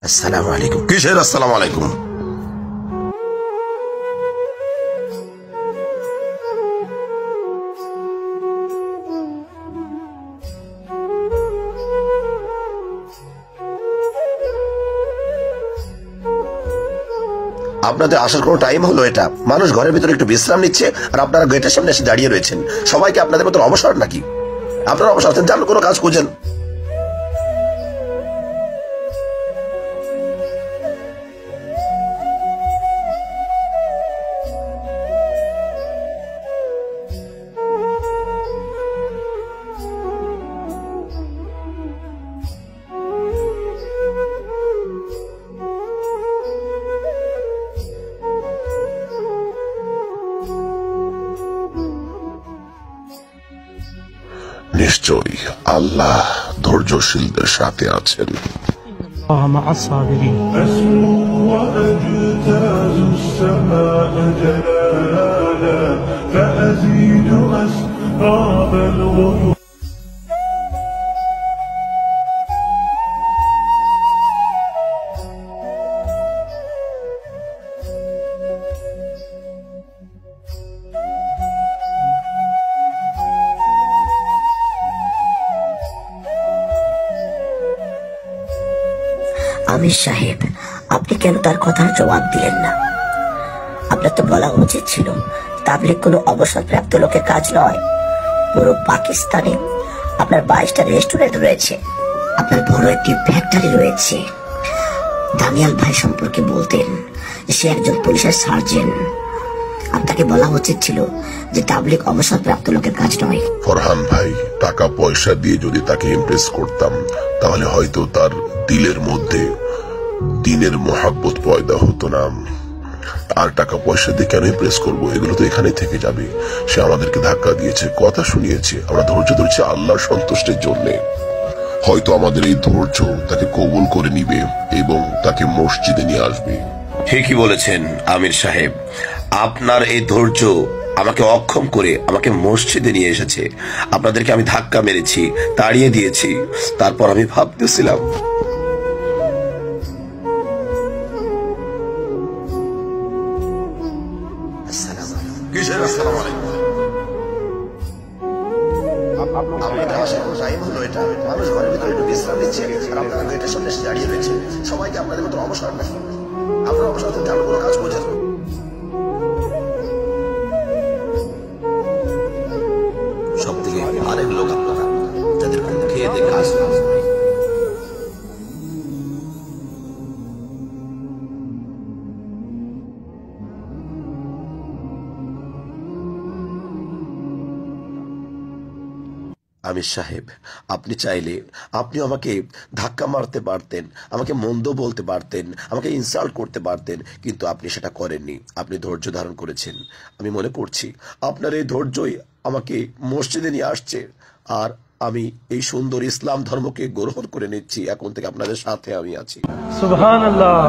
আসসালামু আলাইকুম। কিসের আসসালামু আলাইকুম? আপনাদের আসার কোনো টাইম হলো এটা? মানুষ ঘরের ভিতরে একটু বিশ্রাম নিচ্ছে আর আপনারা গেটের সামনে এসে দাঁড়িয়ে রয়েছেন। সবাইকে আপনাদের মতো অবসর নাকি? আপনারা অবসর আছেন, যান কোনো কাজ খুঁজেন। নিশ্চয়ই আল্লাহ ধৈর্যশীলদের সাথে আছেন। আমির সাহেব, আপনি কেন তার কথার জবাব দিলেন না? আপনার তো বলা উচিত ছিল তাবলীগ কোনো অবসরপ্রাপ্ত লোকের কাজ নয়। পুরো পাকিস্তানে আপনার 22টা রেস্টুরেন্ট রয়েছে, আপনার বড় একটি ফ্যাক্টরি রয়েছে। দানিয়াল ভাই সম্পর্কে বলতেন সে একজন পুলিশের সার্জেন্ট। আপনাকে বলা উচিত ছিল যে তাবলীগ অবসরপ্রাপ্ত লোকের কাজ নয়। ফরহান ভাই, টাকা পয়সা দিয়ে যদি তাকে ইমপ্রেস করতাম তাহলে হয়তো তার দিলের মধ্যে দিনের মহাব্বত পয়দা হতো না। আর টাকা পয়সা দিয়ে কেন ইমপ্রেস করবো? এগুলো তো এখানে থেকে যাবে। সে আমাদেরকে ধাক্কা দিয়েছে, কথা শুনিয়েছে, আমরা ধৈর্য ধরেছি আল্লাহর সন্তুষ্টির জন্য। হয়তো আমাদের এই ধৈর্য তাকে কবুল করে নিবে এবং তাকে মসজিদে নিয়ে আসবে। ঠিকই বলেছেন আমির সাহেব, আপনার এই ধৈর্য আমাকে অক্ষম করে আমাকে মসজিদে নিয়ে এসেছে। আপনাদেরকে আমি ধাক্কা মেরেছি, তাড়িয়ে দিয়েছি, তারপর আমি ভাবতেছিলাম কিসের আসসালামু আলাইকুম? আপনাদের আসার কোনো টাইম হলো এটা? মানুষ ঘরের ভিতরে একটু বিশ্রাম নিচ্ছে আর আপনারা গেটের সামনে এসে দাঁড়িয়ে রয়েছেন। সবাইকে আপনাদের মতো অবসর নাকি? আপনারা অবসর আছেন, যান কোনো কাজ খুঁজেন। সব থেকে আরেক লোক আপনারা, যাদের খেয়ে দিয়ে কাজ না হয়। আমির সাহেব, আপনি চাইলে আপনি আমাকে ধাক্কা মারতে পারতেন, আমাকে মন্দ বলতে পারতেন, আমাকে ইনসাল্ট করতে পারতেন, কিন্তু আপনি সেটা করেননি। আপনি ধৈর্য ধারণ করেছেন। আমি মনে করছি আপনার এই ধৈর্যই আমাকে মসজিদে নিয়ে আসছে, আর আমি এই সুন্দর ইসলাম ধর্মকে গ্রহণ করে নিচ্ছি। এখন থেকে আপনাদের সাথে আমি আছি। सुभानअल्लाह।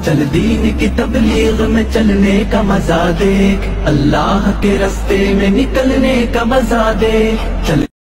चल दीन की तबलीग में चलने का मजा देख, अल्लाह के रास्ते में निकलने का मजा देख। चल